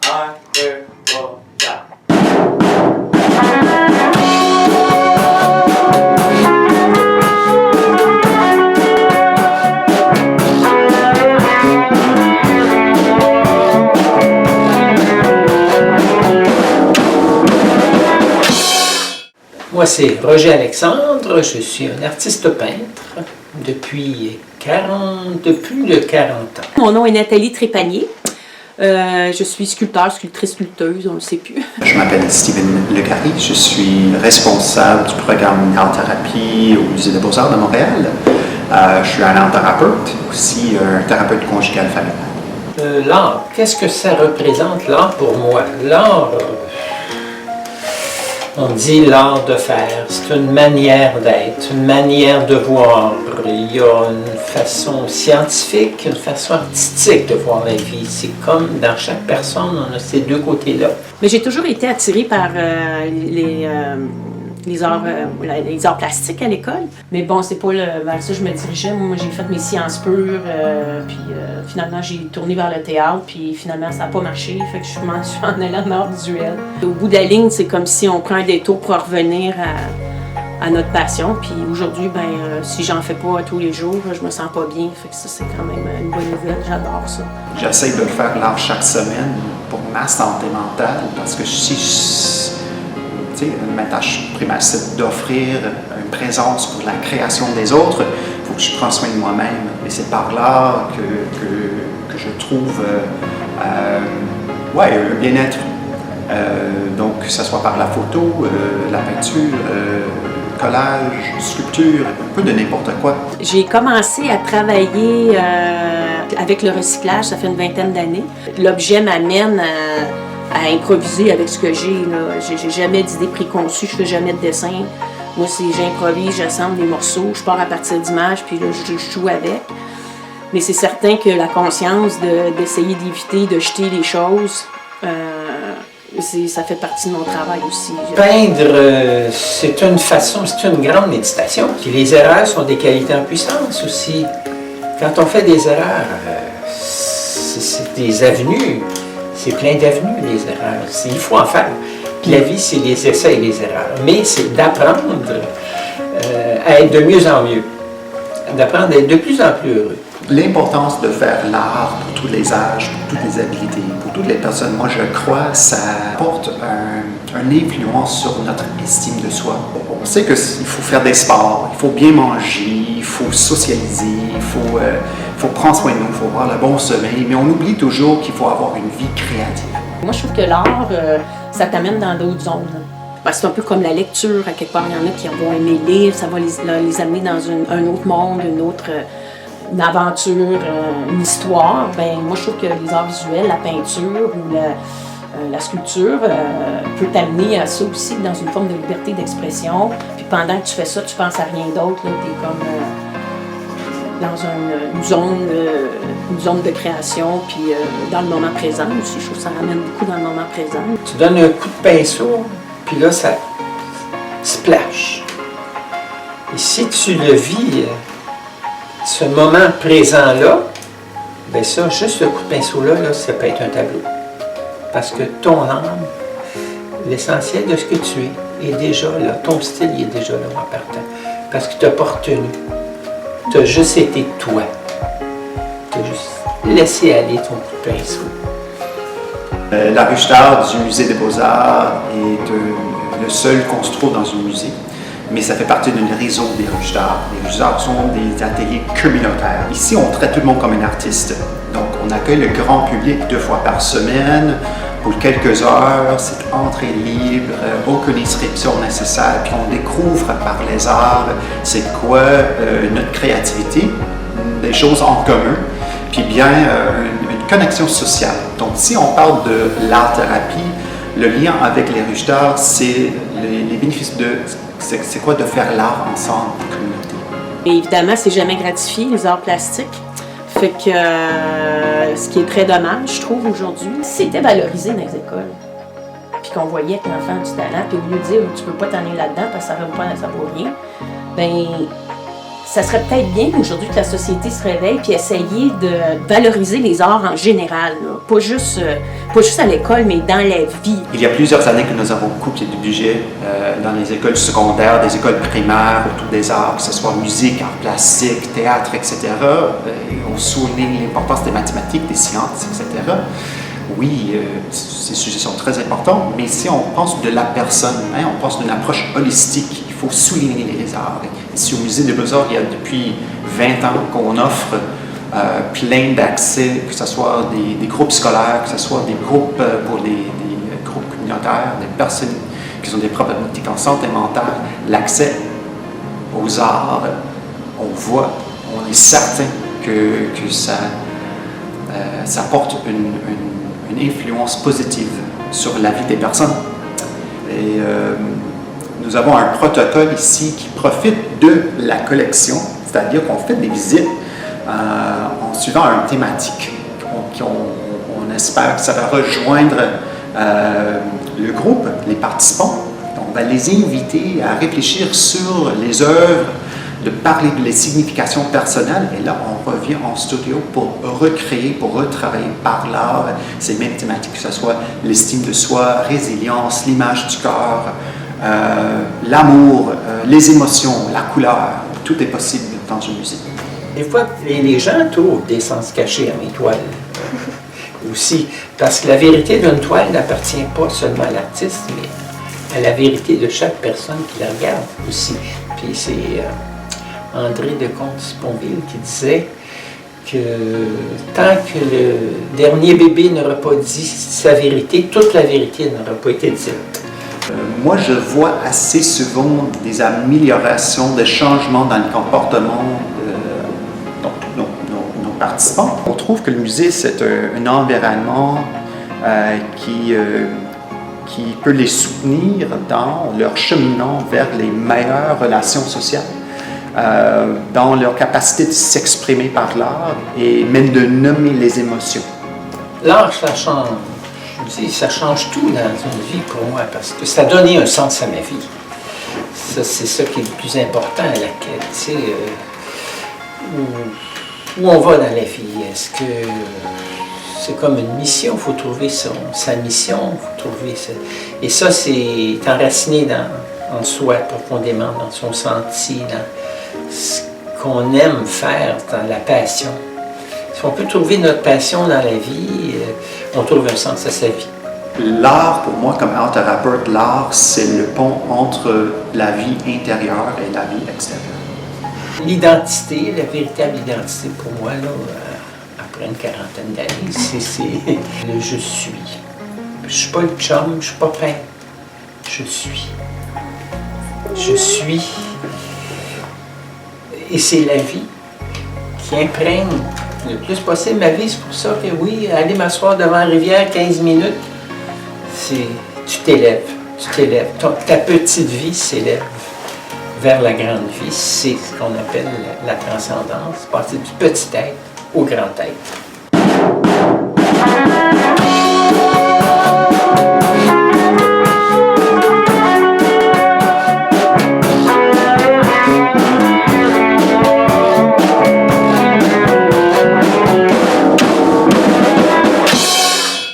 1, 2, 3, 4. Moi, c'est Roger Alexandre, je suis un artiste peintre depuis plus de 40 ans. Mon nom est Nathalie Trépanier. Je suis sculpteur, sculptrice, sculpteuse, on ne le sait plus. Je m'appelle Steven Legary, je suis responsable du programme art-thérapie au Musée des Beaux-Arts de Montréal. Je suis un art-thérapeute, aussi un thérapeute conjugal familial. L'art, qu'est-ce que ça représente l'art pour moi? L'art, on dit l'art de faire, c'est une manière d'être, une manière de voir. Il y a une façon scientifique, une façon artistique de voir la vie. C'est comme dans chaque personne, on a ces deux côtés-là. Mais j'ai toujours été attirée par les arts plastiques à l'école. Mais bon, c'est pas vers ça que je me dirigeais. Moi, j'ai fait mes sciences pures, puis finalement, j'ai tourné vers le théâtre, puis finalement, ça n'a pas marché. Fait que je suis en allant en art visuel. Au bout de la ligne, c'est comme si on prend un détour pour revenir à notre passion. Puis aujourd'hui, si j'en fais pas tous les jours, je me sens pas bien. Fait que ça, c'est quand même une bonne nouvelle. J'adore ça. J'essaie de faire l'art chaque semaine pour ma santé mentale, parce que ma tâche primaire, c'est d'offrir une présence pour la création des autres. Il faut que je prenne soin de moi-même. Et c'est par là que je trouve un bien-être. Donc, que ce soit par la photo, la peinture, collage, sculpture, un peu de n'importe quoi. J'ai commencé à travailler avec le recyclage, ça fait une vingtaine d'années. L'objet m'amène à improviser avec ce que j'ai. J'ai jamais d'idée préconçue, je fais jamais de dessin. Moi, j'improvise, j'assemble des morceaux, je pars à partir d'images, puis là, je joue avec. Mais c'est certain que la conscience d'essayer d'éviter de jeter les choses, ça fait partie de mon travail aussi. Peindre, c'est une grande méditation. Puis les erreurs sont des qualités en puissance aussi. Quand on fait des erreurs, c'est des avenues. C'est plein d'avenues, les erreurs. Il faut en faire. Puis la vie, c'est les essais et les erreurs. Mais c'est d'apprendre à être de mieux en mieux. D'apprendre à être de plus en plus heureux. L'importance de faire l'art pour tous les âges, pour toutes les habilités, pour toutes les personnes, moi je crois, ça apporte une influence sur notre estime de soi. On sait qu'il faut faire des sports, il faut bien manger, il faut socialiser, il faut prendre soin de nous, il faut avoir le bon sommeil, mais on oublie toujours qu'il faut avoir une vie créative. Moi je trouve que l'art, ça t'amène dans d'autres zones. C'est un peu comme la lecture, à quelque part il y en a qui vont aimer lire, ça va les amener dans un autre monde, une aventure, une histoire. Moi, je trouve que les arts visuels, la peinture ou la sculpture peut t'amener à ça aussi, dans une forme de liberté d'expression. Puis pendant que tu fais ça, tu penses à rien d'autre. Tu es comme dans une zone de création, puis dans le moment présent aussi. Je trouve que ça ramène beaucoup dans le moment présent. Tu donnes un coup de pinceau, puis là, ça splash. Et si tu le vis, ce moment présent-là, ça, juste le coup de pinceau-là, ça peut être un tableau. Parce que ton âme, l'essentiel de ce que tu es déjà là. Ton style, il est déjà là en partant. Parce que tu n'as pas retenu. Tu as juste été toi. Tu as juste laissé aller ton coup de pinceau. La ruche d'art du Musée des Beaux-Arts est le seul qu'on se trouve dans un musée. Mais ça fait partie d'un réseau des ruches d'art. Les ruches d'art sont des ateliers communautaires. Ici, on traite tout le monde comme un artiste. Donc, on accueille le grand public 2 fois par semaine pour quelques heures. C'est entrée libre, aucune inscription nécessaire. Puis on découvre par les arts c'est quoi notre créativité, des choses en commun, puis bien une connexion sociale. Donc, si on parle de l'art-thérapie, le lien avec les ruches d'art, c'est les bénéfices c'est quoi de faire l'art ensemble en communauté. Et évidemment, c'est jamais gratifié, les arts plastiques. Fait que ce qui est très dommage, je trouve, aujourd'hui, c'était valorisé dans les écoles. Puis qu'on voyait que l'enfant a du talent, puis au lieu de dire tu peux pas t'en aller là-dedans parce que ça vaut rien, Ça serait peut-être bien aujourd'hui que la société se réveille puis essayer de valoriser les arts en général, là. Pas juste à l'école, mais dans la vie. Il y a plusieurs années que nous avons coupé du budget dans les écoles secondaires, des écoles primaires, autour des arts, que ce soit musique, art plastique, théâtre, etc. On souligne l'importance des mathématiques, des sciences, etc. Oui, ces sujets sont très importants, mais si on pense de la personne, hein, on pense d'une approche holistique, il faut souligner les arts. Ici au Musée des Beaux-Arts, il y a depuis 20 ans qu'on offre plein d'accès, que ce soit des groupes scolaires, que ce soit des groupes pour des groupes communautaires, des personnes qui ont des problématiques en santé mentale, l'accès aux arts, on est certain que ça porte une influence positive sur la vie des personnes. Et nous avons un protocole ici qui profite de la collection, c'est-à-dire qu'on fait des visites en suivant une thématique. On espère que ça va rejoindre le groupe, les participants. On va les inviter à réfléchir sur les œuvres, de parler de les significations personnelles, et là, on revient en studio pour recréer, pour retravailler par l'art ces mêmes thématiques, que ce soit l'estime de soi, résilience, l'image du corps, l'amour, les émotions, la couleur. Tout est possible dans une musique. Des fois, les gens trouvent des sens cachés à mes toiles aussi, parce que la vérité d'une toile n'appartient pas seulement à l'artiste, mais à la vérité de chaque personne qui la regarde aussi. Puis c'est André de Comte-Sponville qui disait que tant que le dernier bébé n'aura pas dit sa vérité, toute la vérité n'aura pas été dite. Moi, je vois assez souvent des améliorations, des changements dans le comportement de nos participants. On trouve que le musée, c'est un environnement qui peut les soutenir dans leur cheminement vers les meilleures relations sociales. Dans leur capacité de s'exprimer par l'art et même de nommer les émotions. L'art, ça change. Je dis, ça change tout dans une vie pour moi parce que ça a donné un sens à ma vie. Ça, c'est ça qui est le plus important à laquelle, tu sais, où on va dans la vie. Est-ce que c'est comme une mission? Il faut trouver sa mission, faut trouver et ça, c'est enraciné en soi profondément, dans son senti, dans ce qu'on aime faire, dans la passion. Si on peut trouver notre passion dans la vie, on trouve un sens à sa vie. L'art, pour moi, comme art thérapeute, l'art, c'est le pont entre la vie intérieure et la vie extérieure. L'identité, la véritable identité pour moi, là, après une quarantaine d'années, c'est le « je suis ». Je ne suis pas le chum, je ne suis pas peintre. Je suis. Je suis. Et c'est la vie qui imprègne le plus possible ma vie. C'est pour ça que oui, aller m'asseoir devant la rivière 15 minutes, tu t'élèves. Ta petite vie s'élève vers la grande vie. C'est ce qu'on appelle la transcendance, passer du petit être au grand être.